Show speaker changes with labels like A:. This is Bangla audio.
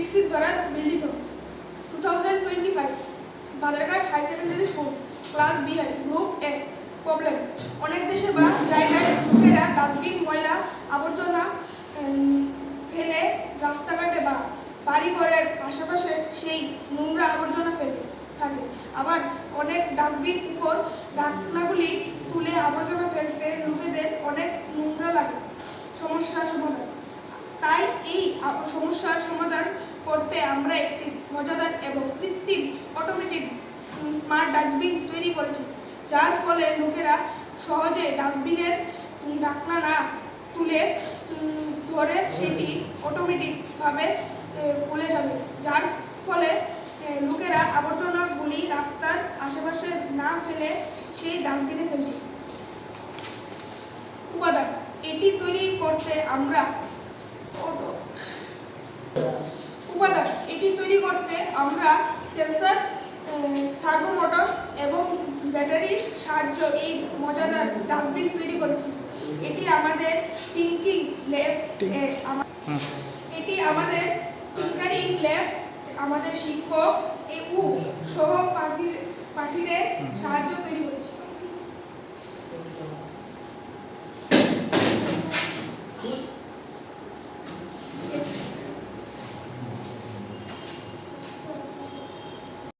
A: विकसित भारत मिलित 2025 Badarghat high secondary school class B group A problem অনেক দেশে বা জায়গায় লোকেরা ডাস্টবিন ময়লা আবর্জনা ফেলে রাস্তাঘাটে বা বাড়িঘরের আশেপাশে সেই নোংরা আবর্জনা ফেলে থাকে। আবার অনেক ডাস্টবিন উপর ঢাকনাগুলি তুলে আবর্জনা ফেলতে লোকেদের অনেক নোংরা লাগে। সমস্যার সমাধান, তাই এই সমস্যার সমাধান করতে আমরা একটি মজাদার এবং কৃত্রিম অটোমেটিক স্মার্ট ডাস্টবিন তৈরি করেছি, যার ফলে লোকেরা সহজে ডাস্টবিনের ঢাকনা না তুলে ধরে সেটি অটোমেটিকভাবে খুলে যাবে, যার ফলে লোকেরা আবর্জনাগুলি রাস্তার আশেপাশে না ফেলে সেই ডাস্টবিনে ফেলছে। উপাদান, এটি তৈরি করতে আমরা সেন্সর, সার্ভো মোটর এবং ব্যাটারির সাহায্যে এই মজাদার ডাস্টবিন তৈরি করেছি। এটি আমাদের টিঙ্কারিং ল্যাব আমাদের শিক্ষক ও সহপাঠীদের সাহায্য তৈরি করেছে।